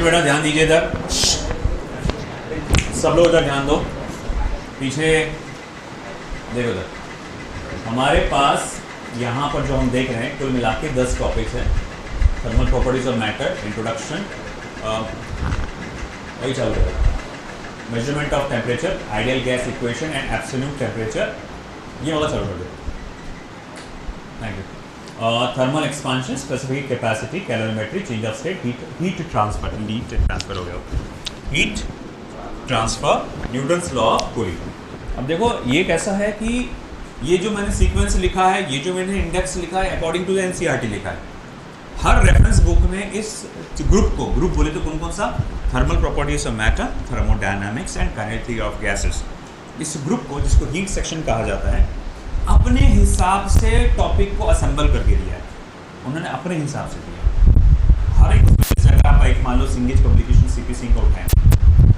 Okay बेटा ध्यान दीजिए इधर, सब लोग इधर ध्यान दो, पीछे देखो इधर। हमारे पास यहाँ पर जो हम देख रहे हैं कुल मिला के 10 टॉपिक्स हैं। Thermal properties of matter, introduction, वही चल रहा है, measurement of temperature, ideal gas equation and absolute temperature, ये वाला चल रहा है। Thank you. Thermal expansion, specific capacity, calorimetry, change of state, heat transfer, heat transfer हो गया, heat transfer, Newton's law of cooling. अब देखो ये कैसा है कि ये जो मैंने सीक्वेंस लिखा है, ये जो मैंने इंडेक्स लिखा है, अकॉर्डिंग टू एनसीईआरटी लिखा है। हर रेफरेंस बुक में इस ग्रुप को, ग्रुप बोले तो कौन कौन सा, thermal properties of matter, thermodynamics and kinetic of gases, इस ग्रुप को जिसको हीट सेक्शन कहा जाता है, अपने हिसाब से टॉपिक को असेंबल करके दिया है। उन्होंने अपने हिसाब से दिया हर एक जगह। आप एक मान लो सिंगेज पब्लिकेशन सीपी सिंह का उठाएं,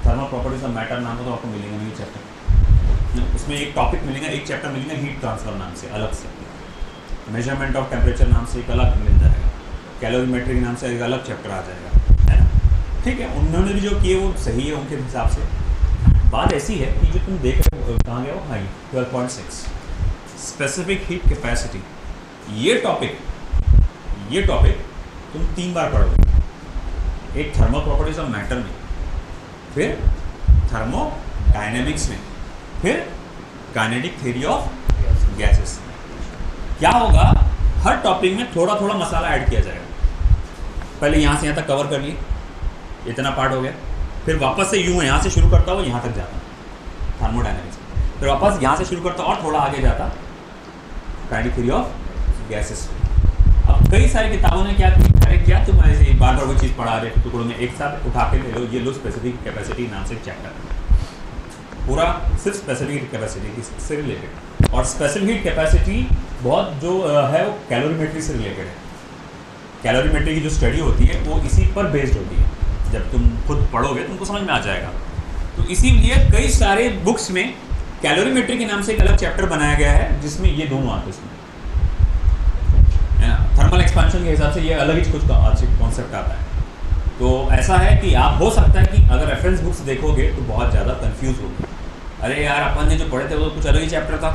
थर्मल प्रॉपर्टीज ऑफ मैटर नाम तो आपको मिलेगा नहीं चैप्टर, उसमें एक टॉपिक मिलेगा, एक चैप्टर मिलेगा हीट ट्रांसफर नाम से अलग से, मेजरमेंट ऑफ टेम्परेचर नाम से एक अलग मिल जाएगा, कैलोरीमेट्री नाम से एक अलग चैप्टर आ जाएगा, है ना। ठीक है, उन्होंने भी जो किए वो सही है उनके हिसाब से। बात ऐसी है कि जो तुम देख रहे हो कहाँ गया वो, हाई 12.6 स्पेसिफिक हीट कैपेसिटी, ये टॉपिक तुम 3 बार पढ़ोगे, एक थर्मल प्रॉपर्टीज ऑफ मैटर में, फिर थर्मोडायनेमिक्स में, फिर काइनेटिक थ्योरी ऑफ गैसेस। क्या होगा, हर टॉपिक में थोड़ा थोड़ा मसाला ऐड किया जाएगा। पहले यहाँ से यहाँ तक कवर कर लिए, इतना पार्ट हो गया, फिर वापस से यूँ यहाँ से शुरू करता हुआ यहाँ तक जाता थर्मोडायनेमिक्स, फिर वापस यहाँ से शुरू करता और थोड़ा आगे जाता काइनेटिक थ्योरी ऑफ गैसेस। अब कई सारी किताबों ने क्या की, अरे क्या तुम ऐसे बार बार वो चीज़ पढ़ा रहे टुकड़ों में, एक साथ उठा के ले लो, ये लो स्पेसिफिक कैपेसिटी नाम से चैप्टर पूरा सिर्फ स्पेसिफिक कैपेसिटी से रिलेटेड। और स्पेसिफिक कैपेसिटी बहुत जो है वो कैलोरीमेट्री से रिलेटेड है। कैलोरीमेट्री की जो स्टडी होती है वो इसी पर बेस्ड होती है। जब तुम खुद पढ़ोगे तुमको समझ में आ जाएगा। तो इसीलिए कई सारे बुक्स में कैलोरीमेट्री के नाम से एक अलग चैप्टर बनाया गया है जिसमें ये दोनों आते हैं, है ना। थर्मल एक्सपांशन के हिसाब से ये अलग ही कुछ कॉन्सेप्ट आता है। तो ऐसा है कि आप हो सकता है कि अगर रेफरेंस बुक्स देखोगे तो बहुत ज़्यादा कंफ्यूज होगी, अरे यार अपन ने जो पढ़े थे वो कुछ अलग ही चैप्टर था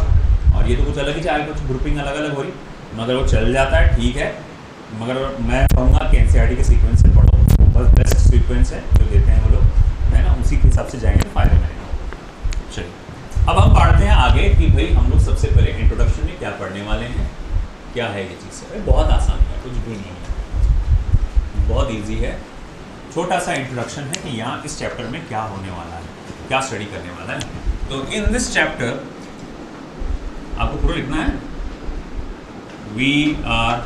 और ये तो कुछ अलग ही चाहे, कुछ ग्रुपिंग अलग अलग हो रही। मगर वो चल जाता है, ठीक है, मगर मैं कहूँगा कि एनसीईआरटी के सीक्वेंस से पढ़ो, बस बेस्ट सीक्वेंस है जो देते हैं वो लोग, है ना, उसी के हिसाब से जाएंगे तो फायदा मिलेगा। चलिए अब हम पढ़ते हैं आगे कि भाई हम लोग सबसे पहले इंट्रोडक्शन में क्या पढ़ने वाले हैं, क्या है ये चीज़। है बहुत आसान है, कुछ भी नहीं है, बहुत ईजी है। छोटा सा इंट्रोडक्शन है कि यहाँ इस चैप्टर में क्या होने वाला है, क्या स्टडी करने वाला है। तो इन दिस चैप्टर आपको पूरा लिखना है, we are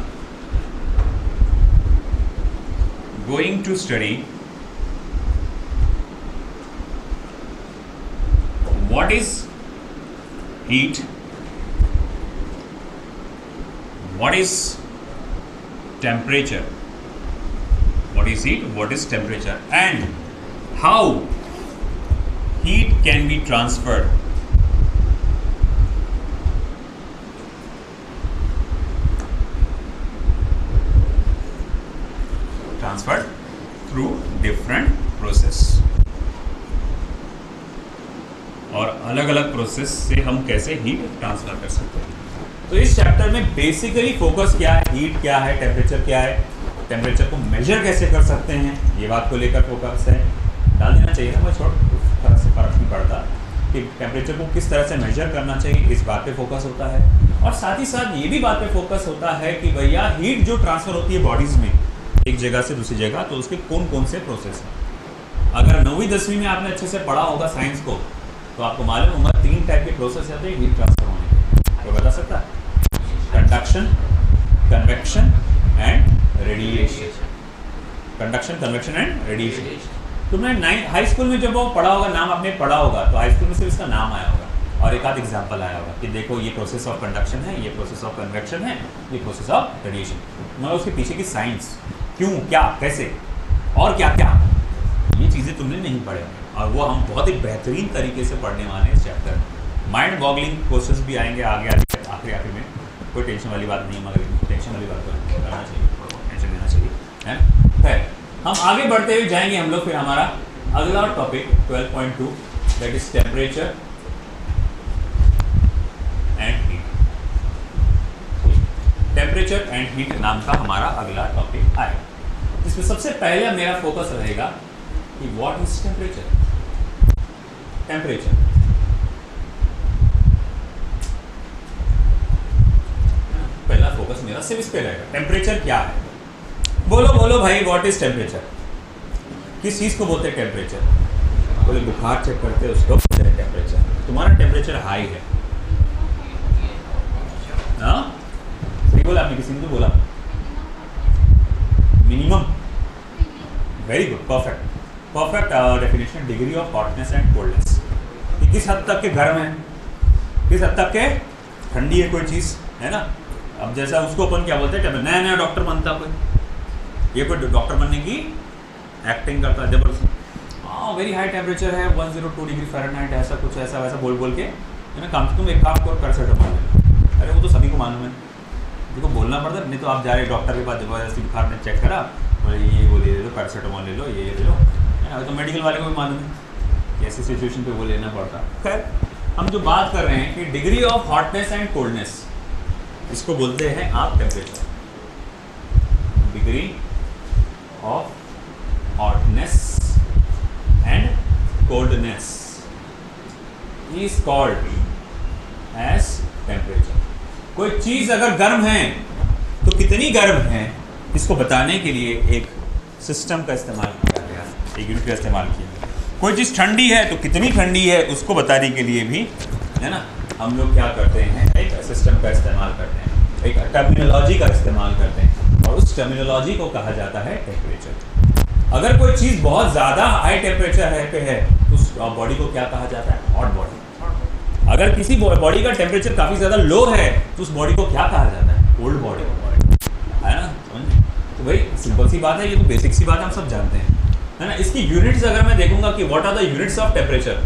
going to study what is heat, what is temperature, what is heat, what is temperature, and how heat can be transferred through different process, और अलग अलग प्रोसेस से हम कैसे हीट ट्रांसफर कर सकते हैं। तो इस चैप्टर में बेसिकली फोकस क्या है, हीट क्या है, टेम्परेचर क्या है, टेम्परेचर को मेजर कैसे कर सकते हैं, ये बात को लेकर फोकस है। डाल देना चाहिए ना, मैं छोड़ तरह से फर्क नहीं पड़ता कि टेम्परेचर को किस तरह से मेजर करना चाहिए, इस बात पे फोकस होता है। और साथ ही साथ ये भी बात पे फोकस होता है कि भैया हीट जो ट्रांसफ़र होती है बॉडीज़ में एक जगह से दूसरी जगह, तो उसके कौन कौन से प्रोसेस हैं। अगर 9वीं 10वीं में आपने अच्छे से पढ़ा होगा साइंस को, तो आपको मालूम होगा 3 टाइप के प्रोसेस होते हैं हीट ट्रांसफर होने के। तो बता सकता है, conduction, convection and radiation. Conduction, convection and radiation. तुमने हाई स्कूल में जब वो पढ़ा होगा, नाम आपने पढ़ा होगा, तो हाई स्कूल में सिर्फ इसका नाम आया होगा और एक आध एग्जाम्पल आया होगा कि देखो ये प्रोसेस ऑफ कंडक्शन है, ये प्रोसेस ऑफ कन्वेक्शन है, ये प्रोसेस ऑफ रेडिएशन। मतलब उसके पीछे की साइंस, क्यों, क्या, कैसे और क्या क्या, ये चीज़ें तुमने नहीं पढ़े और वो हम बहुत ही बेहतरीन तरीके से पढ़ने वाले हैं इस चैप्टर। माइंड बॉगलिंग क्वेश्चंस भी आएंगे आगे आखिरी में, कोई टेंशन वाली बात नहीं, मगर टेंशन वाली बात तो करना चाहिए, टेंशन लेना चाहिए, है। हम आगे बढ़ते हुए जाएंगे हम लोग, फिर हमारा अगला topic 12.2 that is temperature and heat. Temperature and heat नाम का हमारा अगला टॉपिक आएगा। इसमें सबसे पहले मेरा फोकस रहेगा कि व्हाट इज टेम्परेचर। टेम्परेचर पहला फोकस मेरा सिर्फ इस पे रहेगा, टेम्परेचर क्या है। बोलो बोलो भाई, व्हाट इज टेम्परेचर। किस चीज को बोलते हैं टेम्परेचर। बोले बुखार चेक करते हैं उसको बोलते हैं टेम्परेचर। तुम्हारा टेम्परेचर हाई है, हाँ सही बोला आपने, किसी ने तो बोला minimum. Very good, perfect perfect definition. Degree of hotness and coldness, किस हद तक के गर्म है, किस हद तक के ठंडी है कोई चीज़, है ना। अब जैसा उसको अपन क्या बोलते हैं, नया नया डॉक्टर बनता कोई, ये कोई डॉक्टर बनने की एक्टिंग करता है जबरदस्त। हाँ वेरी हाई टेम्परेचर है 102 डिग्री फ़ारेनहाइट, ऐसा कुछ ऐसा वैसा बोल बोल के, है ना। काम तुम एक काम करो, पैरासीटामोल ले। अरे वो तो सभी को मालूम है, देखो बोलना पड़ता है, नहीं तो आप जा रहे डॉक्टर के पास, जबरदस्ती बुखार ने चेक करा, बोले ये वो ले लो पैरासीटामोल ले लो, ये ले लो, है ना। तो मेडिकल वाले को भी मालूम है ऐसी सिचुएशन पे वो लेना पड़ता। खैर हम जो बात कर रहे हैं कि degree of hotness and coldness, इसको बोलते हैं आप temperature. Degree of hotness and coldness is called as temperature. कोई चीज अगर गर्म है तो कितनी गर्म है, इसको बताने के लिए एक सिस्टम का इस्तेमाल किया गया, एक यूनिट का इस्तेमाल किया गया। कोई चीज़ ठंडी है तो कितनी ठंडी है, उसको बताने के लिए भी, है ना, हम लोग क्या करते हैं, एक सिस्टम का इस्तेमाल करते हैं, एक टर्मिनोलॉजी का इस्तेमाल करते हैं, और उस टर्मिनोलॉजी को कहा जाता है टेम्परेचर। अगर कोई चीज़ बहुत ज़्यादा हाई टेम्परेचर पे है तो उस बॉडी को क्या कहा जाता है, हॉट बॉडी। अगर किसी बॉडी का टेम्परेचर काफ़ी ज़्यादा लो है तो उस बॉडी को क्या कहा जाता है, कोल्ड बॉडी, है ना। तो भाई सिंपल सी बात है, ये तो बेसिक सी बात हम सब जानते हैं, है ना। इसकी यूनिट्स अगर मैं देखूंगा कि what are the units of temperature,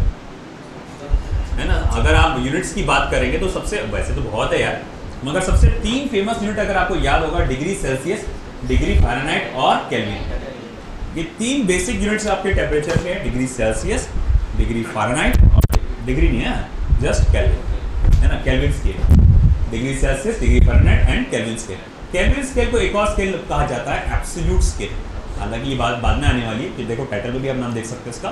है ना, अगर आप यूनिट्स की बात करेंगे तो सबसे, वैसे तो बहुत है यार, मगर सबसे 3 फेमस यूनिट अगर आपको याद होगा, डिग्री सेल्सियस, डिग्री फ़ारेनहाइट और केल्विन। ये 3 बेसिक यूनिट्स आपके टेम्परेचर के हैं, डिग्री सेल्सियस, डिग्री फ़ारेनहाइट और डिग्री नहीं है, जस्ट केल्विन, है ना, kelvin scale. Degree Celsius, degree Fahrenheit and kelvin scale. Kelvin scale को एक और स्केल कहा जाता है एब्सोल्यूट स्केल। हालांकि ये बात बाद में आने वाली है, कि देखो टाइटल में भी आप नाम देख सकते हैं इसका,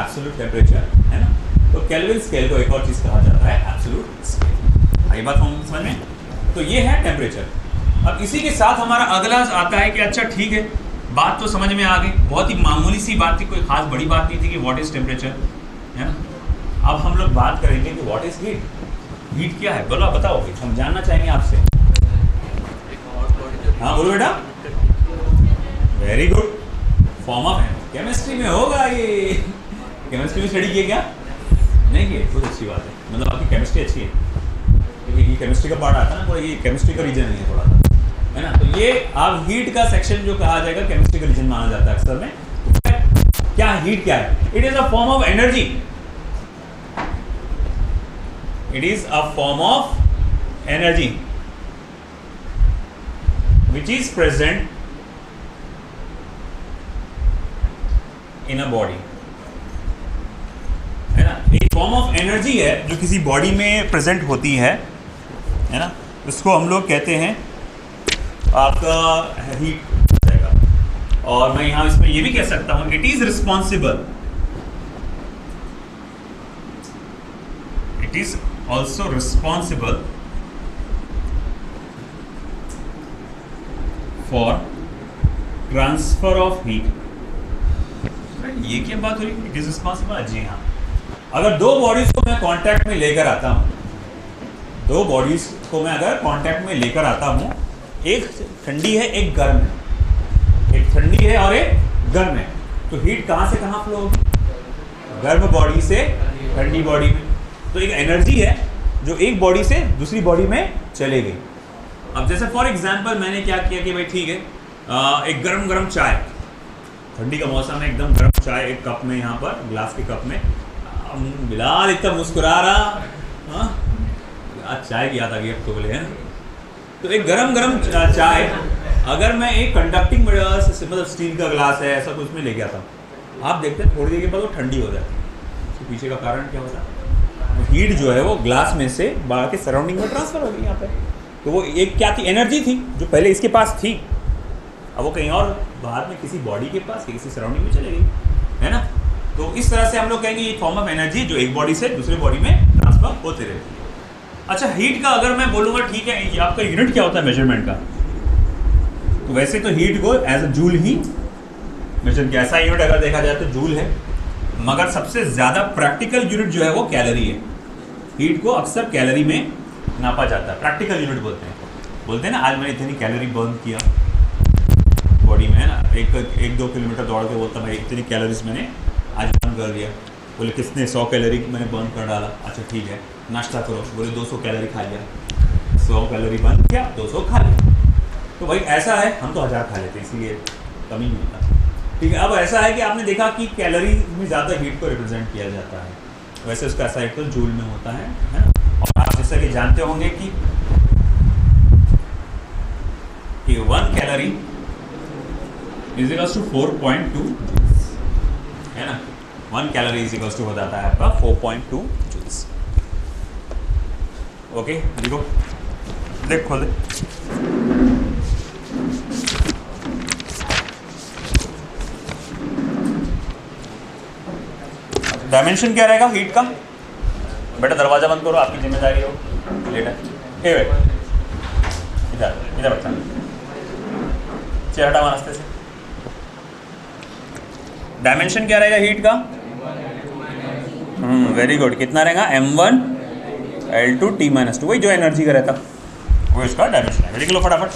एब्सोल्यूट टेम्परेचर, है ना। तो केल्विन स्केल को एक और चीज़ कहा जाता है एब्सोल्यूट स्केल। आई बात हम समझ में। तो ये है टेम्परेचर। अब इसी के साथ हमारा अगला आता है कि अच्छा ठीक है, बात तो समझ में आ गई, बहुत ही मामूली सी बात थी, कोई खास बड़ी बात नहीं थी कि व्हाट इज़ टेम्परेचर, है ना। अब हम लोग बात करेंगे कि व्हाट इज़ हीट। हीट क्या है, बोलो बताओ, हम जानना चाहेंगे आपसे। हाँ बोलो बेटा, very good, form of chemistry में होगा ये। केमिस्ट्री में स्टडी किए क्या, नहीं किए, बहुत अच्छी बात है, मतलब आपकी केमिस्ट्री अच्छी है, क्योंकि ये केमिस्ट्री का पार्ट आता है ना, पूरा ये केमिस्ट्री का रीजन नहीं है थोड़ा सा, है ना। तो ये आप हीट का सेक्शन जो कहा जाएगा केमिस्ट्री का रीजन माना जाता है अक्सर में। तो क्या हीट क्या है, it is a form of energy, it is a form of energy which is present in a body, है ना। एक फॉर्म ऑफ एनर्जी है जो किसी बॉडी में प्रेजेंट होती है ना, उसको हम लोग कहते हैं आपका हीट जाएगा। और मैं यहाँ इसमें ये भी कह सकता हूँ, it is responsible, it is also responsible for transfer of heat. ये क्या बात हो रही है, इट इज रिस्पॉन्सिबल। जी हाँ, अगर दो बॉडीज को मैं कांटेक्ट में लेकर आता हूँ, दो बॉडीज को मैं अगर कांटेक्ट में लेकर आता हूँ, एक ठंडी है एक गर्म है, एक ठंडी है और एक गर्म है, तो हीट कहाँ से कहाँ फ्लो होगी, गर्म बॉडी से ठंडी बॉडी में। तो एक एनर्जी है जो एक बॉडी से दूसरी बॉडी में चले गई। अब जैसे फॉर एग्जांपल मैंने क्या किया कि भाई ठीक है, एक गरम गरम चाय, ठंडी का मौसम है, एकदम गरम चाय एक कप में, यहाँ पर ग्लास के कप में, बिलाल इतना मुस्कुरा रहा, हाँ चाय की याद आ गई अब तो बोले, है ना। तो एक गरम गरम चाय अगर मैं एक कंडक्टिंग मतलब स्टील का ग्लास है ऐसा कुछ में लेके आता हूँ, आप देखते हैं थोड़ी देर के बाद वो ठंडी हो जाती है। उसके पीछे का कारण क्या होता है? हीट जो है वो ग्लास में से बाहर के सराउंडिंग में ट्रांसफर हो गई यहाँ पे। तो वो एक क्या थी, एनर्जी थी जो पहले इसके पास थी, अब वो कहीं और बाहर में किसी बॉडी के पास किसी सराउंडिंग में चले गई, है ना। तो इस तरह से हम लोग कहेंगे ये फॉर्म ऑफ एनर्जी जो एक बॉडी से दूसरे बॉडी में ट्रांसफर होते रहती है। अच्छा, हीट का अगर मैं बोलूँगा ठीक है ये आपका यूनिट क्या होता है मेजरमेंट का, तो वैसे तो हीट को एज अ जूल ही मेजर किया, ऐसा यूनिट अगर देखा जाए तो जूल है, मगर सबसे ज़्यादा प्रैक्टिकल यूनिट जो है वो कैलोरी है। हीट को अक्सर कैलोरी में नापा जाता है, प्रैक्टिकल यूनिट बोलते हैं ना, आज मैंने इतनी कैलोरी बर्न किया बॉडी में, है ना। 1-2 किलोमीटर दौड़ के बोलता भाई इतनी कैलोरीज मैंने आज बर्न कर दिया। बोले किसने 100 कैलोरी मैंने बर्न कर डाला। अच्छा ठीक है, नाश्ता करो, बोले 200 कैलोरी खा लिया, 100 कैलोरी बर्न किया, 200 खा लिया। तो भाई ऐसा है, हम तो 1000 खा लेते हैं इसलिए कमी नहीं होता, ठीक है। अब ऐसा है कि आपने देखा कि कैलोरी में ज़्यादा हीट को रिप्रेजेंट किया जाता है, वैसे उसका ऐसा एक तो जूल में होता है ना। और आप जैसा कि जानते होंगे कि 1 calorie is equals to 4.2 joules, है ना। 1 कैलोरी इज इक्वल्स टू हो जाता है आपका 4.2 जूल्स। ओके, देखो देख खोल दे। डायमेंशन क्या रहेगा हीट का? बेटा दरवाजा बंद करो, आपकी जिम्मेदारी हो। लेट है, इधर इधर बच्चा, चेहरा हटा रास्ते से। डायमेंशन क्या रहेगा हीट का? वेरी गुड, कितना रहेगा? m1 L2 T-2, वही जो एनर्जी का रहता वो इसका डायमेंशन है। लिख लो फटाफट।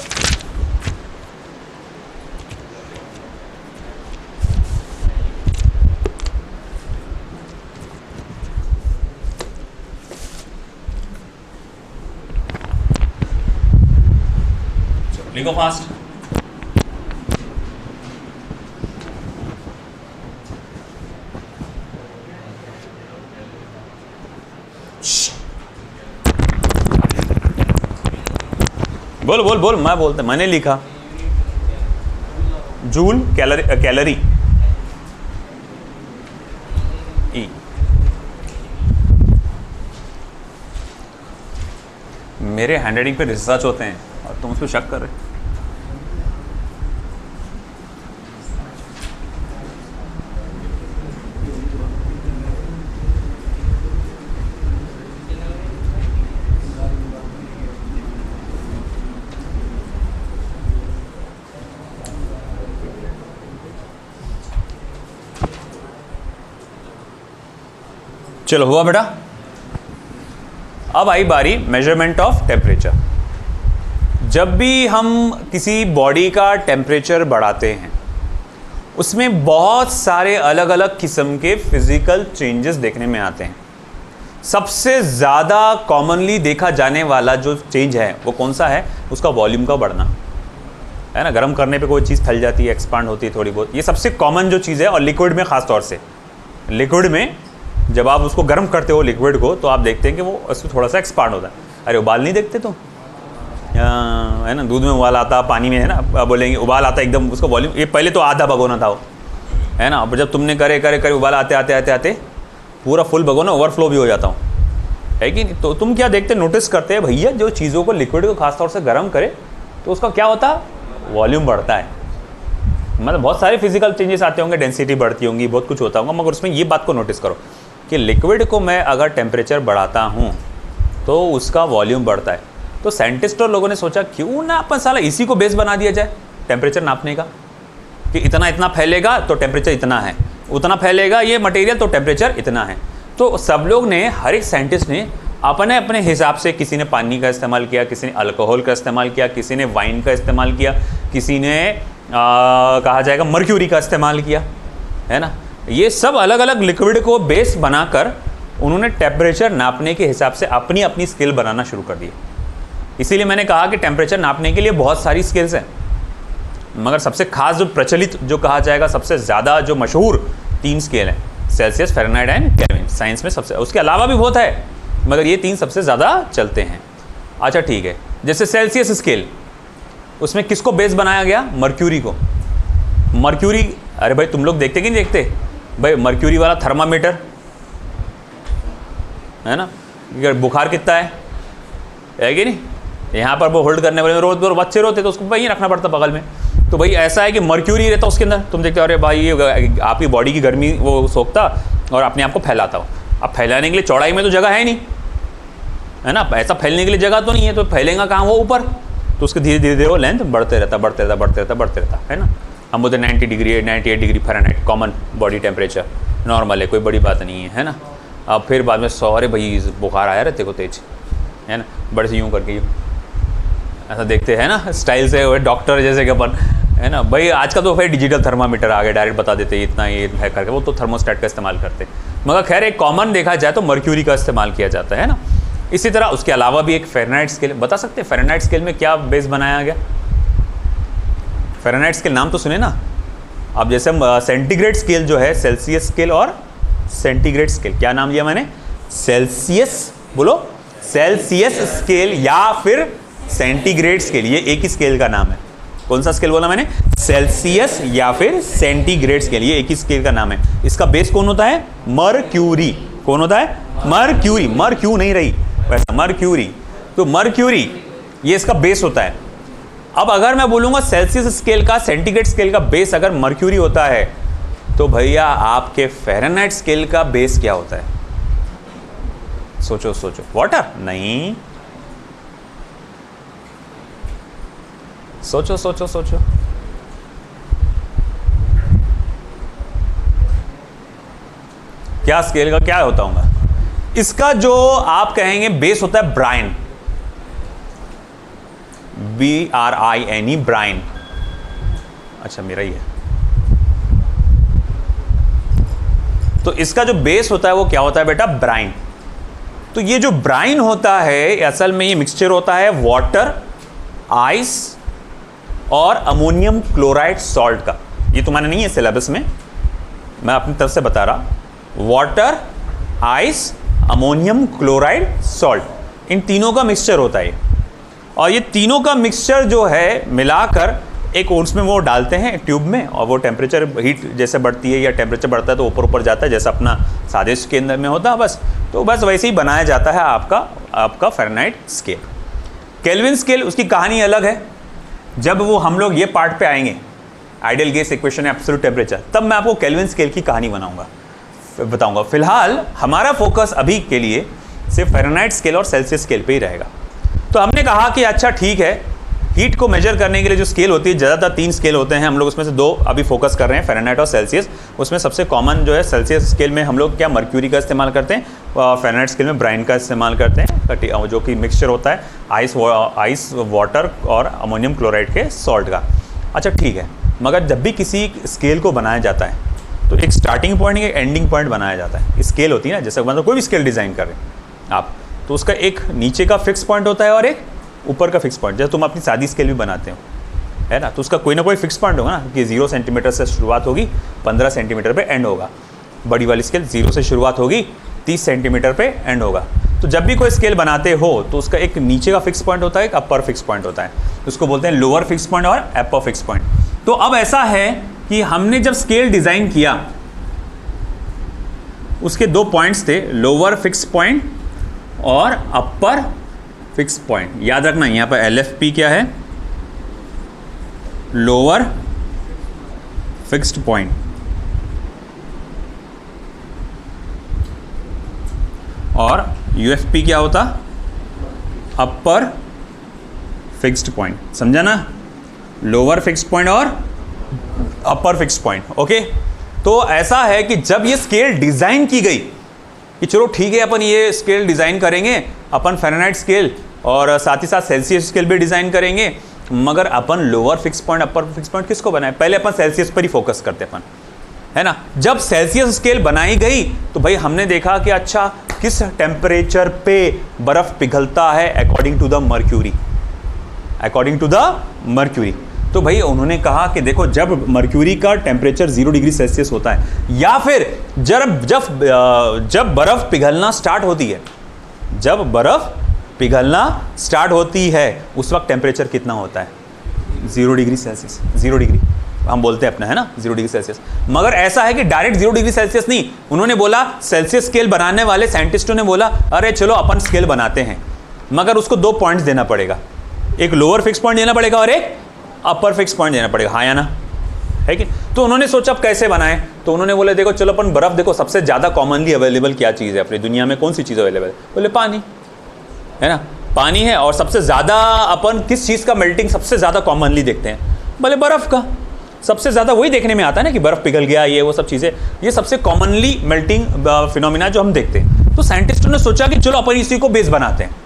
लिखो फास्ट। बोल बोल बोल, मैं बोलता, मैंने लिखा जूल कैलोरी ई। मेरे हैंडराइटिंग पे रिसर्च होते हैं और तुम उस पर शक कर रहे। चलो हुआ बेटा। अब आई बारी मेजरमेंट ऑफ टेम्परेचर। जब भी हम किसी बॉडी का टेम्परेचर बढ़ाते हैं उसमें बहुत सारे अलग अलग किस्म के फिजिकल चेंजेस देखने में आते हैं। सबसे ज़्यादा कॉमनली देखा जाने वाला जो चेंज है वो कौन सा है? उसका वॉल्यूम का बढ़ना, है ना। गर्म करने पे कोई चीज़ फैल जाती है, एक्सपांड होती है थोड़ी बहुत, ये सबसे कॉमन जो चीज़ है। और लिक्विड में ख़ास तौर से, लिक्विड में जब आप उसको गर्म करते हो लिक्विड को, तो आप देखते हैं कि वो उसमें थोड़ा सा एक्सपांड होता है। अरे उबाल नहीं देखते तो, है ना, दूध में उबाल आता, पानी में, है ना, बोलेंगे उबाल आता एकदम, उसका वॉल्यूम, ये पहले तो आधा भगोना था वो, है ना। अब जब तुमने करे करे करे उबाल आते आते आते आते पूरा फुल भगोना, ओवरफ्लो भी हो जाता हूँ, है कि नहीं। तो तुम क्या देखते, नोटिस करते हैं भैया, जो चीज़ों को, लिक्विड को खासतौर से गर्म करे तो उसका क्या होता है? वॉल्यूम बढ़ता है। मतलब बहुत सारे फिजिकल चेंजेस आते होंगे, डेंसिटी बढ़ती होंगी, बहुत कुछ होता होगा, मगर उसमें ये बात को नोटिस करो कि लिक्विड को मैं अगर टेम्परेचर बढ़ाता हूँ तो उसका वॉल्यूम बढ़ता है। तो साइंटिस्ट और लोगों ने सोचा क्यों ना अपन साला इसी को बेस बना दिया जाए टेम्परेचर नापने का, कि इतना इतना फैलेगा तो टेम्परेचर इतना है, उतना फैलेगा ये मटेरियल तो टेम्परेचर इतना है। तो सब लोग ने, हर एक साइंटिस्ट ने अपने अपने हिसाब से, किसी ने पानी का इस्तेमाल किया, किसी ने अल्कोहल का इस्तेमाल किया, किसी ने वाइन का इस्तेमाल किया, किसी ने कहा जाएगा मर्क्यूरी का इस्तेमाल किया, है ना। ये सब अलग अलग लिक्विड को बेस बनाकर उन्होंने टेम्परेचर नापने के हिसाब से अपनी अपनी स्केल बनाना शुरू कर दी। इसीलिए मैंने कहा कि टेम्परेचर नापने के लिए बहुत सारी स्केल्स हैं, मगर सबसे खास जो प्रचलित, जो कहा जाएगा सबसे ज़्यादा जो मशहूर 3 स्केल हैं, Celsius, Fahrenheit and kelvin. Science में सबसे, उसके अलावा भी बहुत है, मगर ये 3 सबसे ज़्यादा चलते हैं। अच्छा ठीक है, जैसे सेल्सियस स्केल, उसमें किसको बेस बनाया गया? मर्क्यूरी को। मर्क्यूरी, अरे भाई तुम लोग देखते कि नहीं देखते भाई मर्क्यूरी वाला थर्मामीटर, है ना? बुखार कितना है कि नहीं, यहाँ पर वो होल्ड करने वाले रोज बच्चे रोते तो उसको वहीं रखना पड़ता बगल में। तो भाई ऐसा है कि मर्क्यूरी रहता उसके अंदर, तुम देखते हो अरे भाई ये आपकी बॉडी की गर्मी वो सोखता और अपने आप को फैलाता हो। अब फैलाने के लिए चौड़ाई में तो जगह है नहीं, है ना, ऐसा फैलने के लिए जगह तो नहीं है, तो फैलेगा कहाँ वो ऊपर, तो उसके धीरे धीरे वो लेंथ बढ़ते रहता, है ना। हम बोलते 90 degree 98 degree Fahrenheit common body temperature, normal है, कोई बड़ी बात नहीं है ना। अब फिर बाद में 100, अरे भाई बुखार आया रहते को तेज, है ना, बड़े से यूँ करके ऐसा देखते हैं ना स्टाइल से, डॉक्टर जैसे कि अपन, है ना। भाई आज का तो फिर डिजिटल थर्मामीटर आ गया, डायरेक्ट बता देते इतना ये है करके, वो तो थर्मोस्टेट का इस्तेमाल करते। मगर खैर एक कॉमन देखा जाए तो मर्क्यूरी का इस्तेमाल किया जाता है ना। इसी तरह उसके अलावा भी एक फ़ारेनहाइट स्केल, बता सकते हैं फ़ारेनहाइट स्केल में क्या बेस बनाया गया? फ़ारेनहाइट स्केल नाम तो सुने ना अब, जैसे सेंटीग्रेड स्केल जो है, सेल्सियस स्केल और सेंटीग्रेड स्केल, क्या नाम लिया मैंने? सेल्सियस, बोलो, सेल्सियस स्केल या फिर सेंटीग्रेड स्केल, ये एक ही स्केल का नाम है। कौन सा स्केल बोला मैंने? सेल्सियस या फिर सेंटीग्रेड स्केल, ये एक ही स्केल का नाम है। इसका बेस कौन होता है? मर्क्यूरी। कौन होता है? मर्क्यूरी। मर क्यों नहीं रही वैसा, मर्क्यूरी। तो मर्क्यूरी ये इसका बेस होता है। अब अगर मैं बोलूंगा सेल्सियस स्केल का, सेंटीग्रेड स्केल का बेस अगर मर्क्यूरी होता है, तो भैया आपके फ़ारेनहाइट स्केल का बेस क्या होता है? सोचो सोचो, वाटर? नहीं, सोचो सोचो सोचो। क्या स्केल का क्या होता होगा? इसका जो आप कहेंगे बेस होता है ब्राइन, BRINE, ब्राइन। अच्छा मेरा ही है। तो इसका जो बेस होता है वो क्या होता है बेटा? ब्राइन। तो ये जो ब्राइन होता है असल में ये मिक्सचर होता है वाटर, आइस और अमोनियम क्लोराइड सॉल्ट का। ये तुम्हारे नहीं है सिलेबस में, मैं अपनी तरफ से बता रहा। Water, ice, ammonium chloride, salt, इन तीनों का मिक्सचर होता है। और ये तीनों का मिक्सचर जो है मिलाकर एक उसमें वो डालते हैं ट्यूब में, और वो टेम्परेचर हीट जैसे बढ़ती है या टेम्परेचर बढ़ता है तो ऊपर ऊपर जाता है, जैसा अपना सादेश के अंदर में होता है बस। तो बस वैसे ही बनाया जाता है आपका फ़ारेनहाइट स्केल। केल्विन स्केल, उसकी कहानी अलग है। जब वो हम लोग ये पार्ट पे आएंगे, ideal gas equation, absolute temperature, तब मैं आपको केल्विन स्केल की कहानी बताऊंगा। फिलहाल हमारा फोकस अभी के लिए सिर्फ फ़ारेनहाइट स्केल और सेल्सियस स्केल पे ही रहेगा। तो हमने कहा कि अच्छा ठीक है, हीट को मेजर करने के लिए जो स्केल होती है, ज़्यादातर 3 स्केल होते हैं, हम लोग उसमें से 2 अभी फोकस कर रहे हैं, फ़ारेनहाइट और सेल्सियस। उसमें सबसे कॉमन जो है सेल्सियस स्केल में हम लोग क्या मर्क्यूरी का इस्तेमाल करते हैं, फ़ारेनहाइट स्केल में ब्राइन का इस्तेमाल करते हैं, जो कि मिक्सचर होता है आइस, वाटर और अमोनियम क्लोराइड के सॉल्ट का। अच्छा ठीक है, मगर जब भी किसी स्केल को बनाया जाता है तो एक स्टार्टिंग पॉइंट, एक एंडिंग पॉइंट बनाया जाता है। स्केल होती है ना, जैसे मतलब कोई भी स्केल डिज़ाइन कर रहे हैं आप, तो उसका एक नीचे का फिक्स पॉइंट होता है और एक ऊपर का फिक्स पॉइंट। जैसे तुम अपनी शादी स्केल भी बनाते हो, है ना, तो उसका कोई ना कोई फिक्स पॉइंट होगा ना, कि 0 सेंटीमीटर से शुरुआत होगी, 15 सेंटीमीटर पे एंड होगा। बड़ी वाली स्केल 0 से शुरुआत होगी, 30 सेंटीमीटर पे एंड होगा। तो जब भी कोई स्केल बनाते हो तो उसका एक नीचे का फिक्स पॉइंट होता है, एक अपर फिक्स पॉइंट होता है, उसको बोलते हैं लोअर फिक्स पॉइंट और अपर फिक्स पॉइंट। तो अब ऐसा है कि हमने जब स्केल डिज़ाइन किया, उसके 2 पॉइंट्स थे, लोअर फिक्स पॉइंट और अपर फिक्स पॉइंट। याद रखना यहाँ पर LFP क्या है? Lower fixed point. और UFP क्या होता? अपर फिक्स्ड पॉइंट। समझा ना? लोअर फिक्स्ड पॉइंट और अपर फिक्स्ड पॉइंट। ओके, तो ऐसा है कि जब ये स्केल डिज़ाइन की गई कि चलो ठीक है अपन ये स्केल डिज़ाइन करेंगे, अपन फ़ारेनहाइट स्केल और साथ ही साथ सेल्सियस स्केल भी डिज़ाइन करेंगे, मगर अपन lower fix point, upper fix point किसको बनाए? पहले अपन सेल्सियस पर ही फोकस करते अपन, है ना। जब सेल्सियस स्केल बनाई गई तो भाई हमने देखा कि अच्छा किस टेम्परेचर पे बर्फ़ पिघलता है according to the mercury, according to the mercury. तो भाई उन्होंने कहा कि देखो, जब मर्क्यूरी का टेम्परेचर 0 डिग्री सेल्सियस होता है, या फिर जब बर्फ़ पिघलना स्टार्ट होती है, जब बर्फ़ पिघलना स्टार्ट होती है उस वक्त टेम्परेचर कितना होता है? 0 डिग्री सेल्सियस, 0 डिग्री हम बोलते हैं अपना, है ना, 0 डिग्री सेल्सियस। मगर ऐसा है कि डायरेक्ट 0 डिग्री सेल्सियस नहीं, उन्होंने बोला, सेल्सियस स्केल बनाने वाले साइंटिस्टों ने बोला अरे चलो अपन स्केल बनाते हैं, मगर उसको 2 पॉइंट्स देना पड़ेगा, एक लोअर फिक्स पॉइंट देना पड़ेगा और एक अपर फिक्स पॉइंट देना पड़ेगा, हाँ या ना, है कि। तो उन्होंने सोचा अब कैसे बनाएं, तो उन्होंने बोले देखो चलो अपन बर्फ, देखो सबसे ज़्यादा कॉमनली अवेलेबल क्या चीज़ है अपनी दुनिया में, कौन सी चीज़ अवेलेबल है, बोले पानी, है ना, पानी है। और सबसे ज़्यादा अपन किस चीज़ का मेल्टिंग सबसे ज़्यादा कॉमनली देखते हैं, बोले बर्फ़ का, सबसे ज़्यादा वही देखने में आता है ना कि बर्फ़ पिघल गया, ये वो सब चीज़ें, ये सबसे कॉमनली मेल्टिंग फिनोमिना जो हम देखते हैं। तो साइंटिस्टों ने सोचा कि चलो अपन इसी को बेस बनाते हैं।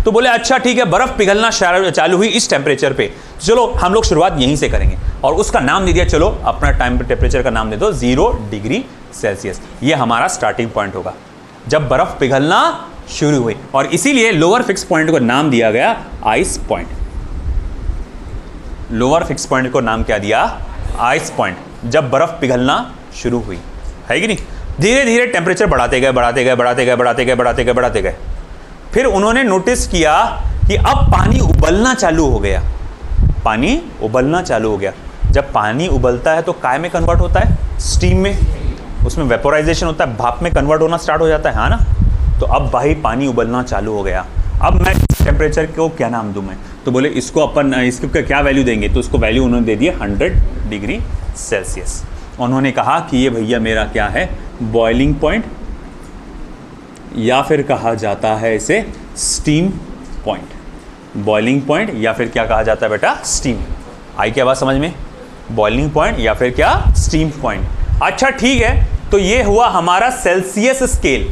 तो बोले अच्छा ठीक है, बर्फ़ पिघलना चालू हुई इस टेम्परेचर पे, चलो हम लोग शुरुआत यहीं से करेंगे, और उसका नाम दे दिया, चलो अपना टेम्परेचर का नाम दे दो 0 डिग्री सेल्सियस। ये हमारा स्टार्टिंग पॉइंट होगा जब बर्फ़ पिघलना शुरू हुई, और इसीलिए लोअर फिक्स पॉइंट को नाम दिया गया ice point. Lower fix point को नाम क्या दिया, आइस पॉइंट, जब बर्फ़ पिघलना शुरू हुई, है कि नहीं। धीरे धीरे टेम्परेचर बढ़ाते गए, बढ़ाते गए, बढ़ाते गए, बढ़ाते गए, बढ़ाते गए, बढ़ाते गए। फिर उन्होंने नोटिस किया कि अब पानी उबलना चालू हो गया, पानी उबलना चालू हो गया। जब पानी उबलता है तो काय में कन्वर्ट होता है, स्टीम में, उसमें वेपोराइजेशन होता है, भाप में कन्वर्ट होना स्टार्ट हो जाता है, हाँ ना। तो अब भाई पानी उबलना चालू हो गया, अब मैं इस टेम्परेचर को क्या नाम दूं मैं, तो बोले इसको अपन इसको क्या वैल्यू देंगे, तो उसको वैल्यू उन्होंने दे दिया 100 डिग्री सेल्सियस। उन्होंने कहा कि ये भैया मेरा क्या है, बॉइलिंग पॉइंट, या फिर कहा जाता है इसे स्टीम पॉइंट। बॉइलिंग पॉइंट या फिर क्या कहा जाता है बेटा, स्टीम। आई क्या बात समझ में, बॉइलिंग पॉइंट या फिर क्या, स्टीम पॉइंट। अच्छा ठीक है, तो ये हुआ हमारा सेल्सियस स्केल।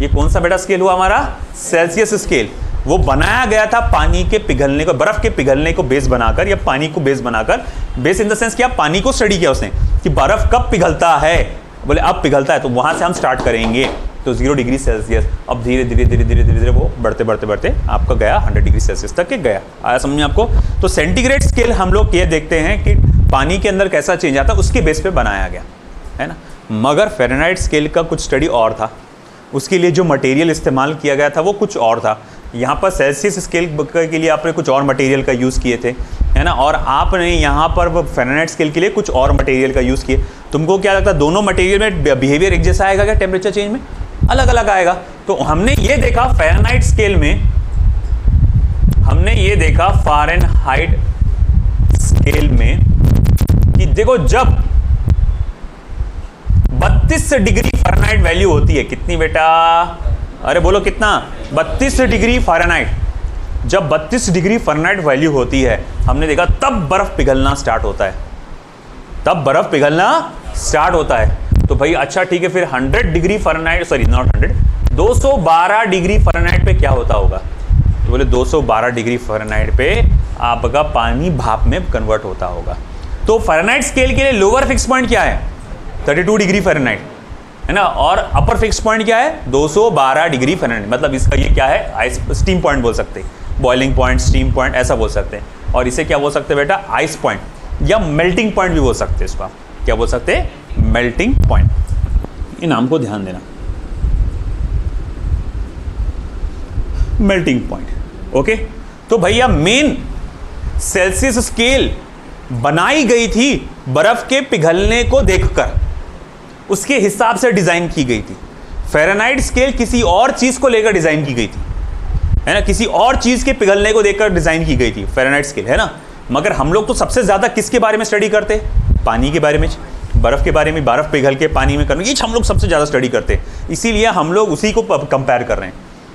ये कौन सा बेटा स्केल हुआ हमारा, सेल्सियस स्केल। वो बनाया गया था पानी के पिघलने को, बर्फ के पिघलने को बेस बनाकर, या पानी को बेस बनाकर, बेस इन द सेंस क्या, पानी को स्टडी किया उसने कि बर्फ कब पिघलता है, बोले अब पिघलता है, तो वहां से हम स्टार्ट करेंगे। तो 0 डिग्री सेल्सियस, अब धीरे धीरे धीरे धीरे धीरे धीरे वो बढ़ते बढ़ते बढ़ते आपका गया 100 डिग्री सेल्सियस तक के गया। आया समझ में आपको। तो सेंटीग्रेड स्केल हम लोग ये देखते हैं कि पानी के अंदर कैसा चेंज आता है, उसके बेस पे बनाया गया है ना। मगर फ़ारेनहाइट स्केल का कुछ स्टडी और था, उसके लिए जो मटेरियल इस्तेमाल किया गया था वो कुछ और था। यहाँ पर सेल्सियस स्केल के लिए आपने कुछ और मटेरियल का यूज़ किए थे, है ना, और आपने यहाँ पर फ़ारेनहाइट स्केल के लिए कुछ और मटेरियल का यूज़ किए। तुमको क्या लगता है दोनों मटेरियल में बिहेवियर एक जैसा आएगा क्या, टेम्परेचर चेंज में अलग अलग आएगा? तो हमने ये देखा फ़ारेनहाइट स्केल में, हमने ये देखा फ़ारेनहाइट स्केल में कि देखो जब 32 डिग्री फ़ारेनहाइट वैल्यू होती है, कितनी बेटा, अरे बोलो कितना, 32 डिग्री फ़ारेनहाइट। जब 32 डिग्री फ़ारेनहाइट वैल्यू होती है, हमने देखा तब बर्फ पिघलना स्टार्ट होता है, तब बर्फ पिघलना स्टार्ट होता है। तो भाई अच्छा ठीक है, फिर 100 degree Fahrenheit, sorry not 100, 212 degree Fahrenheit पे क्या होता होगा, तो बोले 212 डिग्री फ़ारेनहाइट पे आपका पानी भाप में कन्वर्ट होता होगा। तो फ़ारेनहाइट स्केल के लिए लोअर फिक्स पॉइंट क्या है, 32 डिग्री फ़ारेनहाइट, है ना, और अपर फिक्स पॉइंट क्या है, 212 डिग्री फ़ारेनहाइट। मतलब इसका ये क्या है, आइस स्टीम पॉइंट बोल सकते हैं, बॉइलिंग पॉइंट, स्टीम पॉइंट ऐसा बोल सकते हैं। और इसे क्या बोल सकते हैं बेटा, आइस पॉइंट या मेल्टिंग पॉइंट भी बोल सकते हैं। इसका क्या बोल सकते हैं, मेल्टिंग पॉइंट। इन नाम को ध्यान देना, मेल्टिंग पॉइंट। ओके, तो भैया मेन सेल्सियस स्केल बनाई गई थी बर्फ के पिघलने को देखकर, उसके हिसाब से डिजाइन की गई थी। फ़ारेनहाइट स्केल किसी और चीज को लेकर डिजाइन की गई थी, है ना, किसी और चीज के पिघलने को देखकर डिजाइन की गई थी फ़ारेनहाइट स्केल, है ना। मगर हम लोग तो सबसे ज्यादा किसके बारे में स्टडी करते हैं, पानी के बारे में, बर्फ के बारे में, बर्फ पिघल के पानी में करना, ये हम लोग सबसे ज्यादा स्टडी करते हैं। इसीलिए हम लोग उसी को कंपेयर कर रहे हैं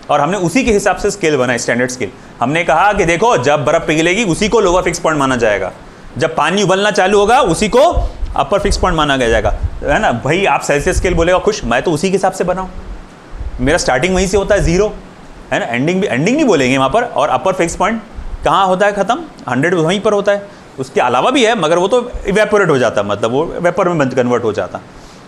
और हमने उसी के हिसाब से स्केल बनाया, स्टैंडर्ड स्केल। हमने कहा कि देखो जब बर्फ पिघलेगी उसी को लोअर फिक्स पॉइंट माना जाएगा, जब पानी उबलना चालू होगा उसी को अपर फिक्स पॉइंट माना जाएगा, है ना। भाई आप सेल्सियस स्केल बोलेगा खुश, मैं तो उसी के हिसाब से बनाऊं, मेरा स्टार्टिंग वहीं से होता है 0, है ना, एंडिंग नहीं बोलेंगे वहाँ पर। और अपर फिक्स पॉइंट कहाँ होता है ख़त्म, 100 वहीं पर होता है। उसके अलावा भी है मगर वो तो इवेपोरेट हो जाता, मतलब वो वेपर में कन्वर्ट हो जाता।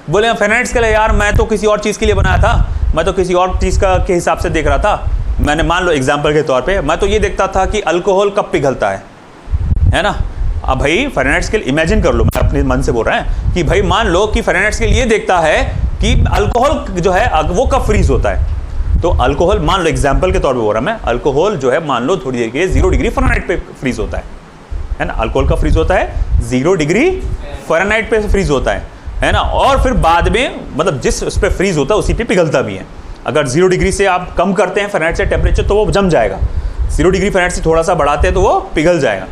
बोले फ़ारेनहाइट स्केल यार मैं तो किसी और चीज़ के लिए बनाया था, मैं तो किसी और चीज़ का के हिसाब से देख रहा था। मैंने मान लो एग्जाम्पल के तौर पे मैं तो ये देखता था कि अल्कोहल कब पिघलता है ना। अब भाई फ़ारेनहाइट स्केल इमेजिन कर लो, मैं अपने मन से बोल रहा है कि भाई मान लो कि फ़ारेनहाइट स्केल ये देखता है कि अल्कोहल जो है वो कब फ्रीज होता है। तो अल्कोहल मान लो एग्जाम्पल के तौर पे बोल रहा मैं, अल्कोहल जो है मान लो थोड़ी देर के लिए 0 डिग्री फ़ारेनहाइट पे फ्रीज होता है है ना, अल्कोहल का फ्रीज होता है 0 डिग्री फ़ारेनहाइट पे फ्रीज होता है ना, और फिर बाद में मतलब जिस उस पर फ्रीज होता है उसी पे पिघलता भी है। अगर 0 डिग्री से आप कम करते हैं फ़ारेनहाइट से टेम्परेचर तो वो जम जाएगा, 0 डिग्री फ़ारेनहाइट से थोड़ा सा बढ़ाते हैं तो वो पिघल जाएगा,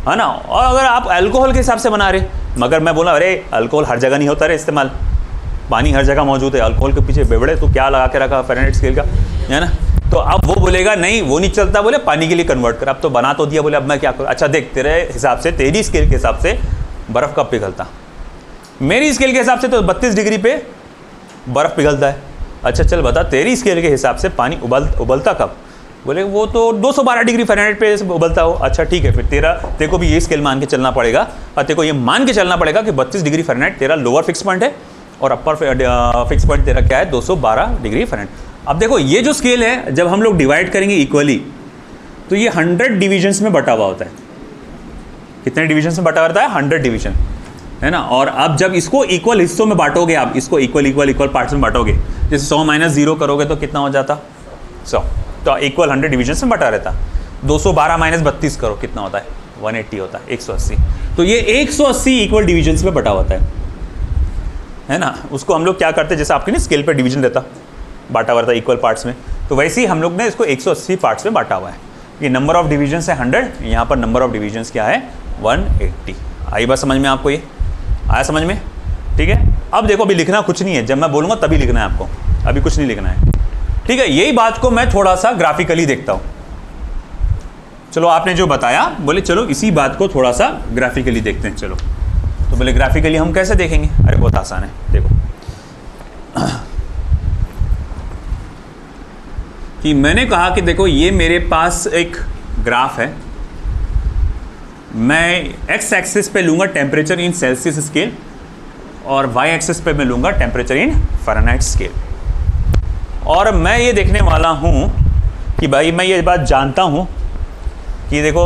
है ना। और अगर आप अल्कोहल के हिसाब से बना रहे, मगर मैं बोला अरे अल्कोहल हर जगह नहीं होता रे इस्तेमाल, पानी हर जगह मौजूद है, अल्कोहल के पीछे बेवड़े तो क्या लगा के रखा फ़ारेनहाइट स्केल का, है ना। तो अब वो बोलेगा नहीं वो नहीं चलता, बोले पानी के लिए कन्वर्ट कर, अब तो बना तो दिया, बोले अब मैं क्या करूँ। अच्छा देख तेरे हिसाब से, तेरी स्केल के हिसाब से बर्फ़ कब पिघलता, मेरी स्केल के हिसाब से तो 32 डिग्री पे बर्फ़ पिघलता है। अच्छा चल बता तेरी स्केल के हिसाब से पानी उबलता कब, बोले वो तो 212 डिग्री फ़ारेनहाइट पे उबलता हो। अच्छा ठीक है, फिर तेरे को भी ये स्केल मान के चलना पड़ेगा, और तेरे को ये मान के चलना पड़ेगा कि 32 डिग्री फ़ारेनहाइट तेरा लोअर फिक्स पॉइंट है और अपर फिक्स पॉइंट तेरा क्या है 212 डिग्री फ़ारेनहाइट। अब देखो ये जो स्केल है जब हम लोग डिवाइड करेंगे इक्वली तो ये 100 डिविजन्स में बटा हुआ होता है। कितने डिविजन्स में बटा होता है, 100 डिवीजन, है ना। और अब जब इसको इक्वल हिस्सों में बांटोगे, आप इसको इक्वल पार्ट्स में बांटोगे, जैसे 100 - 0 करोगे तो कितना हो जाता 100, तो इक्वल 100 डिविजन्स में बटा रहता। 212 - 32 करो कितना होता है 180 होता है, 180। तो ये 180 इक्वल डिविजन्स में बटा होता है ना। उसको हम लोग क्या करते हैं, जैसे आपके ना स्केल पे डिवीजन रहता, बांटा हुआ था इक्वल पार्ट्स में, तो वैसे ही हम लोग ने इसको 180 पार्ट्स में बांटा हुआ है। ये नंबर ऑफ डिविजन्स है 100, यहाँ पर नंबर ऑफ डिविजन्स क्या है 180। आई बात समझ में आपको, ये आया समझ में, ठीक है। अब देखो अभी लिखना कुछ नहीं है, जब मैं बोलूँगा तभी लिखना है आपको, अभी कुछ नहीं लिखना है, ठीक है। यही बात को मैं थोड़ा सा ग्राफिकली देखता हूँ। चलो आपने जो बताया, बोले चलो इसी बात को थोड़ा सा ग्राफिकली देखते हैं। चलो तो बोले ग्राफिकली हम कैसे देखेंगे, अरे बहुत आसान है, देखो कि मैंने कहा कि देखो ये मेरे पास एक ग्राफ है, मैं एक्स एक्सिस पे लूँगा टेम्परेचर इन सेल्सियस स्केल और वाई एक्सिस पे मैं लूँगा टेम्परेचर इन फ़ारेनहाइट स्केल। और मैं ये देखने वाला हूँ कि भाई मैं ये बात जानता हूँ कि देखो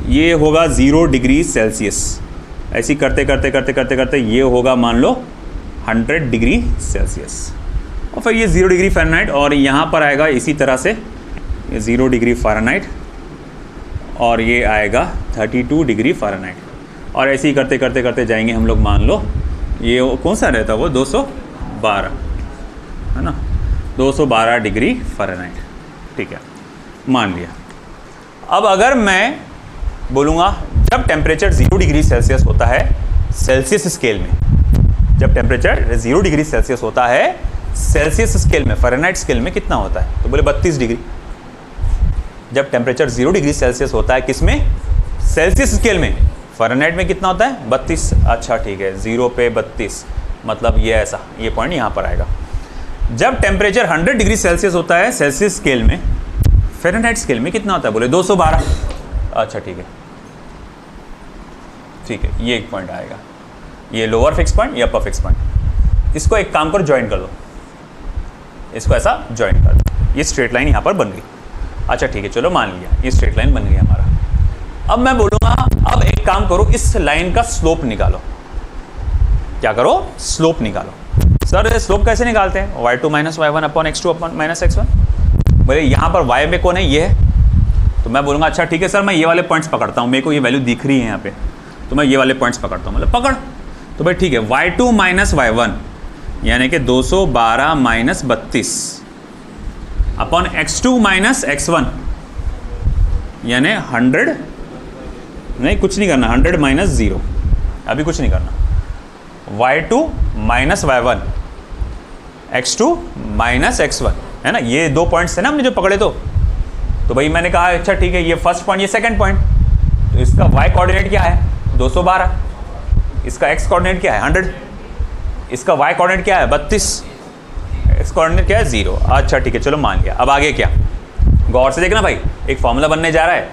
ये होगा 0 डिग्री सेल्सियस, ऐसी करते करते करते करते करते ये होगा मान लो 100 डिग्री सेल्सियस, और फिर ये 0 डिग्री फ़ारेनहाइट, और यहाँ पर आएगा इसी तरह से ये 0 डिग्री फ़ारेनहाइट, और ये आएगा 32 डिग्री फ़ारेनहाइट, और ऐसे ही करते करते करते जाएंगे हम लोग। मान लो ये कौन सा रहता है वो 212, है ना, 212 डिग्री फ़ारेनहाइट, ठीक है, मान लिया। अब अगर मैं बोलूँगा जब टेम्परेचर 0 डिग्री सेल्सियस होता है सेल्सियस स्केल में, जब टेम्परेचर 0 डिग्री सेल्सियस होता है सेल्सियस स्केल में, फ़ारेनहाइट स्केल में कितना होता है, तो बोले 32 डिग्री। जब टेम्परेचर 0 डिग्री सेल्सियस होता है किस में, सेल्सियस स्केल में, फ़ारेनहाइट में कितना होता है 32। अच्छा ठीक है, 0 पे 32 मतलब ये ऐसा, ये पॉइंट यहाँ पर आएगा। जब टेम्परेचर 100 डिग्री सेल्सियस होता है सेल्सियस स्केल में, फ़ारेनहाइट स्केल में कितना होता है, बोले 212। अच्छा ठीक है, ठीक है, ये एक पॉइंट आएगा, ये लोअर फिक्स पॉइंट या अपर फिक्स पॉइंट। इसको एक काम करो ज्वाइन कर दो, इसको ऐसा ज्वाइन कर दो, ये स्ट्रेट लाइन यहाँ पर बन गई। अच्छा ठीक है, चलो मान लिया ये स्ट्रेट लाइन बन गई हमारा। अब मैं बोलूँगा अब एक काम करो, इस लाइन का स्लोप निकालो। क्या करो, स्लोप निकालो। सर स्लोप कैसे निकालते हैं, y2 - y1 upon x2 upon -x1। बोले यहाँ पर y में कौन है, ये है, तो मैं बोलूँगा अच्छा ठीक है सर मैं ये वाले पॉइंट्स पकड़ता हूँ, मेरे को ये वैल्यू दिख रही है यहाँ पे, तो मैं ये वाले पॉइंट्स पकड़ता हूँ, मतलब पकड़। तो भाई ठीक है, y2 - y1 यानी कि 212 - 32 अपॉन x2 - x1 यानी 100, नहीं कुछ नहीं करना, 100 - 0, अभी कुछ नहीं करना, y2 - y1 x2 - x1, है ना, ये दो पॉइंट्स है ना हमने जो पकड़े। तो भाई मैंने कहा अच्छा ठीक है, ये फर्स्ट पॉइंट, ये सेकंड पॉइंट, तो इसका y कोऑर्डिनेट क्या है 212, इसका x कोऑर्डिनेट क्या है 100, इसका y कोऑर्डिनेट क्या है 32, x कोऑर्डिनेट क्या है 0। अच्छा ठीक है, चलो मान लिया। अब आगे क्या, गौर से देखना भाई, एक फॉर्मूला बनने जा रहा है,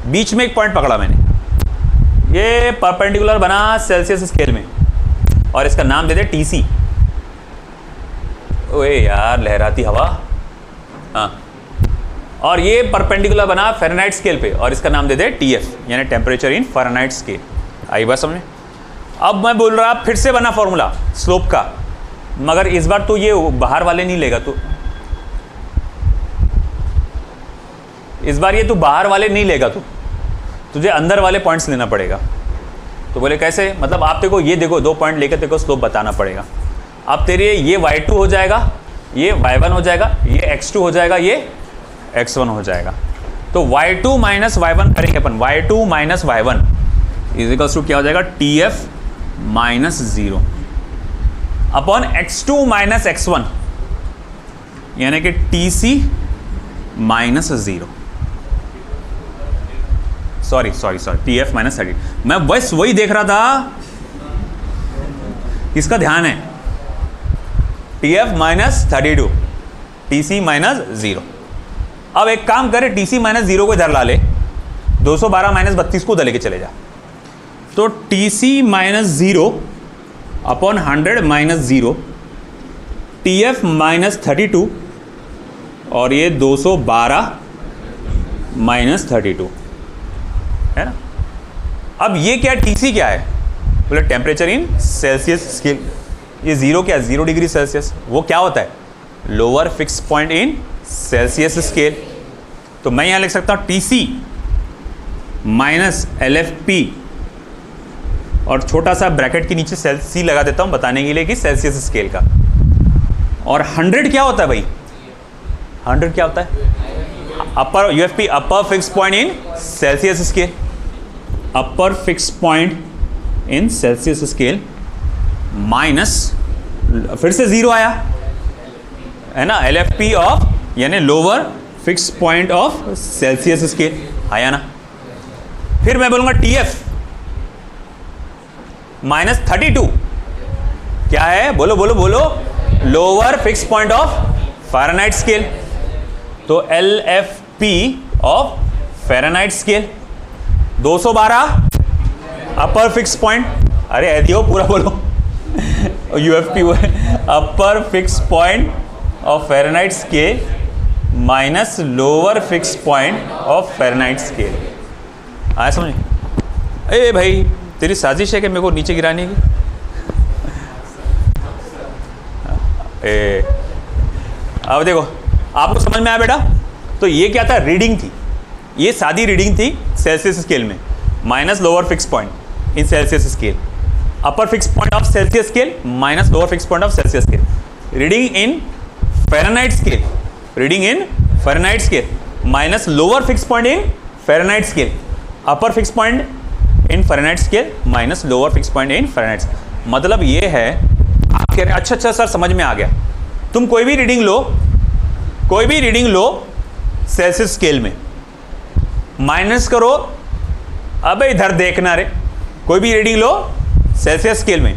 बीच में एक पॉइंट पकड़ा मैंने, ये परपेंडिकुलर बना सेल्सियस स्केल में, और इसका नाम दे दे TC। ओए यार लहराती हवा, हाँ, और ये परपेंडिकुलर बना फ़ारेनहाइट स्केल पे, और इसका नाम दे दे TF यानी टेम्परेचर इन फ़ारेनहाइट स्केल। आई बात समझ। अब मैं बोल रहा फिर से बना फॉर्मूला स्लोप का, मगर इस बार तो ये बाहर वाले नहीं लेगा, तो इस बार ये तू बाहर वाले नहीं लेगा, तुझे अंदर वाले पॉइंट्स लेना पड़ेगा। तो बोले कैसे, मतलब आप देखो ये देखो 2 पॉइंट लेकर तेरे को स्लोप बताना पड़ेगा। अब तेरे ये y2 हो जाएगा, ये y1 हो जाएगा, ये x2 हो जाएगा, ये x1 हो जाएगा। तो y2 माइनस y1 करेंगे अपन, y2 minus y1 is equals to क्या हो जाएगा, tf minus 0 upon x2 minus x1 यानी कि tc minus 0, sorry tf minus 30। मैं बस वही देख रहा था, किसका ध्यान है, tf माइनस 32 tc माइनस 0। अब एक काम करे, tc माइनस 0 को इधर ला ले, 212 माइनस 32 को उधर लेके चले जा। तो tc minus 0 upon 100 minus 0, tf minus 32 और ये 212 माइनस 32 है ना। अब ये क्या, tc क्या है, बोले टेम्परेचर इन सेल्सियस स्केल। ये 0 क्या, 0 डिग्री सेल्सियस, वो क्या होता है, lower fix point in Celsius scale. तो मैं यहां लिख सकता हूं tc माइनस LFP और छोटा सा ब्रैकेट के नीचे C लगा देता हूं बताने के लिए कि सेल्सियस स्केल का। और 100 क्या होता है भाई, 100 क्या होता है, अपर UFP upper fix point in Celsius scale, upper fix point in Celsius scale minus फिर से 0 आया है ना, LFP ऑफ यानी lower fix point of Celsius scale आया ना। फिर मैं बोलूंगा TF माइनस 32 क्या है, बोलो बोलो बोलो, lower fix point of Fahrenheit scale. तो LFP of Fahrenheit scale 212 upper fix point, अरे ऐदियो पूरा बोलो UFP upper fix point of Fahrenheit scale minus lower fix point of Fahrenheit scale. आया समझ? ए भाई तेरी साजिश है कि मेरे को नीचे गिराने की। अब देखो आपको समझ में आया बेटा। तो ये क्या था, रीडिंग थी, ये सादी रीडिंग थी सेल्सियस स्केल में, minus lower fix point in Celsius scale, upper fix point of Celsius scale minus lower fix point of Celsius scale, reading in Fahrenheit scale, reading in Fahrenheit scale minus lower fix point in Fahrenheit scale, upper fix point in Fahrenheit scale minus lower fix point in Fahrenheit. मतलब ये है, आप कह रहे हैं अच्छा sir समझ में आ गया। तुम कोई भी रीडिंग लो सेल्सियस स्केल में, माइनस करो, अबे इधर देखना रे, कोई भी रीडिंग लो सेल्सियस स्केल में,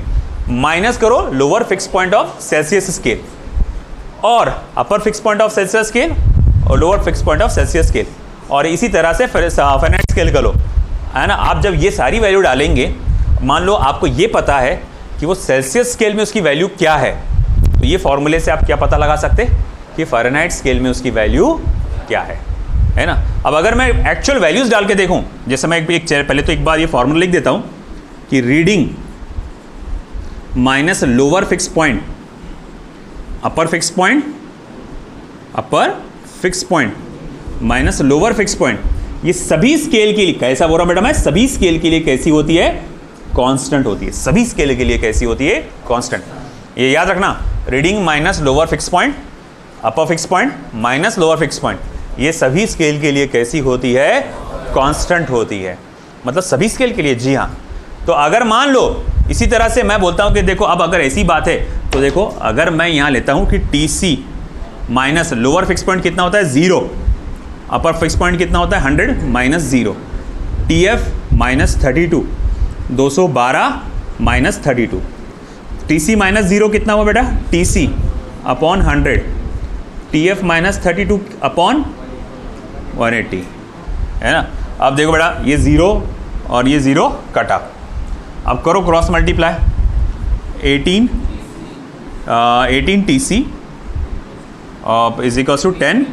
माइनस करो lower fix point of Celsius scale और upper fix point of Celsius scale और lower fix point of Celsius scale, और इसी तरह से फ़ारेनहाइट स्केल कर लो, है ना। आप जब ये सारी वैल्यू डालेंगे, मान लो आपको ये पता है कि वो सेल्सियस स्केल में उसकी वैल्यू क्या है, तो ये फॉर्मूले से आप क्या पता लगा सकते कि फ़ारेनहाइट स्केल में उसकी वैल्यू क्या है ना। अब अगर मैं एक्चुअल वैल्यूज़ डाल के देखूं, जैसे मैं पहले तो एक बार ये फॉर्मूला लिख देता हूं कि reading minus lower fix point upper fix point minus lower fix point, ये सभी स्केल के लिए कैसा बोल रहा हूं बेटा मैं, सभी स्केल के लिए कैसी होती है, कांस्टेंट होती है। सभी स्केल के लिए कैसी होती है, कांस्टेंट। ये याद रखना, reading minus lower fix point upper fix point minus lower fix point, ये सभी स्केल के लिए कैसी होती है, कांस्टेंट होती है। मतलब सभी स्केल के लिए, जी हाँ। तो अगर मान लो इसी तरह से मैं बोलता हूं कि देखो अब अगर ऐसी बात है तो देखो, अगर मैं यहां लेता हूं कि TC minus lower fix point कितना होता है 0, अपर फिक्स पॉइंट कितना होता है 100 minus 0, TF minus 32, 212 minus 32, TC minus 0 कितना हुआ बेटा, TC upon 100, TF minus 32 upon 180, है ना। अब देखो बेटा ये 0 और ये 0 कटा, अब करो cross multiply, 18 TC is equals to 10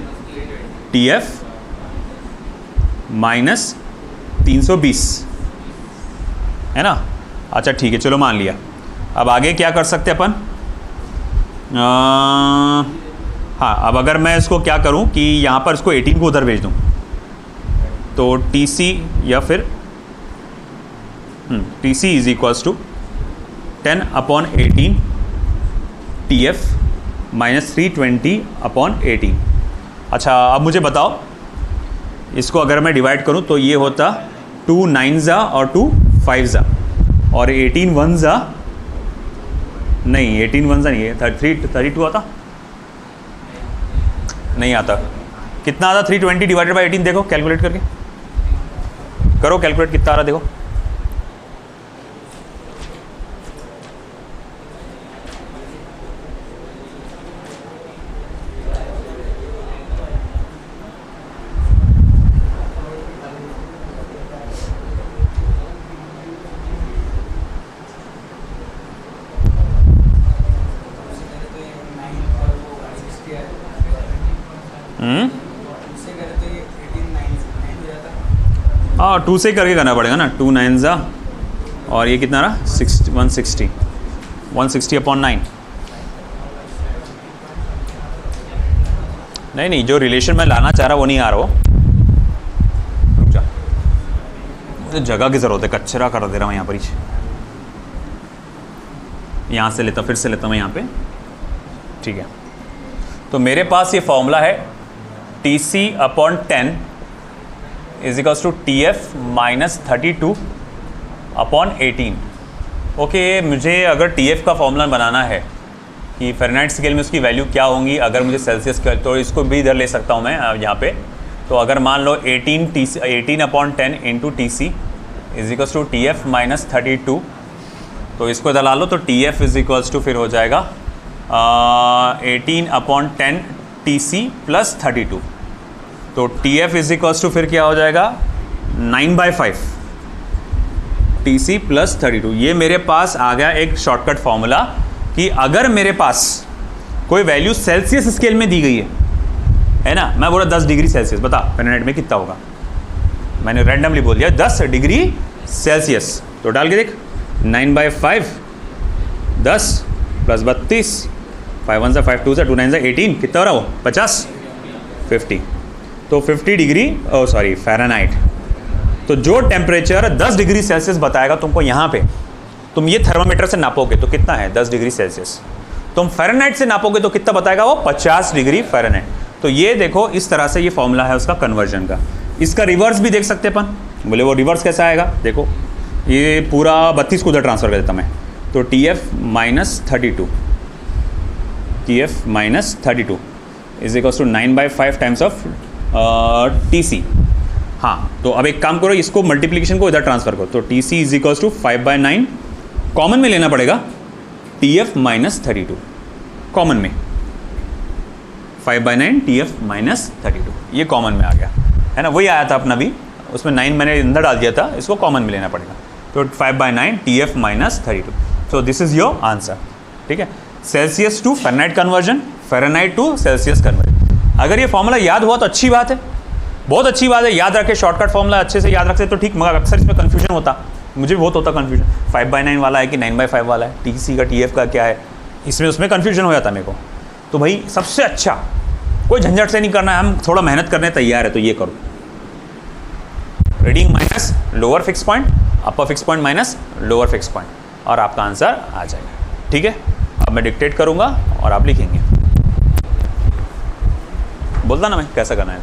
TF minus 320, है ना। अच्छा ठीक है, चलो मान लिया। अब आगे क्या कर सकते अपन, हाँ अब अगर मैं इसको क्या करूं कि यहाँ पर इसको 18 को उधर भेज दूं, तो टी सी या फिर T C is equals to 10/18 T F minus 320/18। अच्छा, अब मुझे बताओ इसको अगर मैं डिवाइड करूं तो ये होता 2 9s और 2 5s और 18 1s नहीं, 18 1s नहीं है, 32 आता नहीं आता। कितना आता 320 डिवाइडेड बाई 18? देखो कैलकुलेट करके करो, कैलकुलेट कितना आ रहा देखो। हाँ, 2 से करके करना पड़ेगा ना, 2 9s और ये कितना रहा 160/9। नहीं, जो रिलेशन मैं लाना चाह रहा वो नहीं आ रहा। वो रुक जा, मुझे जगह की ज़रूरत है, कचरा कर दे रहा हूँ यहाँ पर ही। यहाँ से लेता, फिर से लेता मैं यहाँ पे, ठीक है। तो मेरे पास ये फॉर्मूला है TC/10 is equals to TF minus 32/18। Okay, मुझे अगर TF का फॉर्मूला बनाना है कि फ़ारेनहाइट स्केल में उसकी वैल्यू क्या होंगी, अगर मुझे सेल्सियस का, तो इसको भी इधर ले सकता हूँ मैं यहाँ पे। तो अगर मान लो 18/10 into TC is equals to TF minus 32, तो इसको इधर ला लो, तो TF इज इक्वल्स टू फिर हो जाएगा 18/10 TC प्लस 32। तो TF इज इक्वल्स टू फिर क्या हो जाएगा 9/5 TC प्लस 32। ये मेरे पास आ गया एक शॉर्टकट फॉर्मूला कि अगर मेरे पास कोई वैल्यू सेल्सियस स्केल में दी गई है ना, मैं बोला 10 डिग्री सेल्सियस, बता फ़ारेनहाइट में कितना होगा। मैंने रैंडमली बोल दिया 10 डिग्री सेल्सियस, तो डाल के देख 9/5 10 प्लस 32, 5 1 5 2 2 9 18, कितना हो रहा वो 50 50। तो 50 डिग्री फ़ारेनहाइट। तो जो टेम्परेचर 10 डिग्री सेल्सियस बताएगा तुमको यहाँ पे, तुम ये थर्मामीटर से नापोगे तो कितना है 10 डिग्री सेल्सियस, तुम फ़ारेनहाइट से नापोगे तो कितना बताएगा वो 50 डिग्री फ़ारेनहाइट। तो ये देखो इस तरह से ये फॉर्मूला है उसका कन्वर्जन का। इसका रिवर्स भी देख सकते अपन, बोले वो रिवर्स कैसा आएगा, देखो ये पूरा 32 को उधर ट्रांसफ़र कर देता मैं, तो TF minus 32 is equals to 9/5 times of TC। हाँ, तो अब एक काम करो, इसको मल्टीप्लिकेशन को इधर ट्रांसफ़र करो, तो TC is equals to 5/9, common में लेना पड़ेगा TF माइनस 32, कॉमन में 5/9 TF माइनस 32, ये कॉमन में आ गया है ना, वही आया था अपना भी, उसमें 9 मैंने अंदर डाल दिया था, इसको कॉमन में लेना पड़ेगा, तो 5/9 TF minus 32। So this is your answer, ठीक है। Celsius to Fahrenheit conversion, Fahrenheit to Celsius conversion. अगर ये फॉर्मूला याद हुआ तो अच्छी बात है, बहुत अच्छी बात है, याद रखे, शॉर्टकट फॉर्मूला अच्छे से याद रखते तो ठीक, मगर अक्सर इसमें कन्फ्यूजन होता, मुझे बहुत होता कन्फ्यूजन, 5/9 वाला है कि 9/5 वाला है, TC का TF का क्या है, इसमें उसमें कन्फ्यूजन हो जाता मेरे को। तो भाई सबसे अच्छा, कोई झंझट से नहीं करना है, हम थोड़ा मेहनत करने तैयार है, तो ये करो, reading minus lower fix point, upper fix point minus lower fix point, और आपका आंसर आ जाएगा, ठीक है। अब मैं डिक्टेट करूँगा और आप लिखेंगे, बोलता ना मैं कैसा करना है।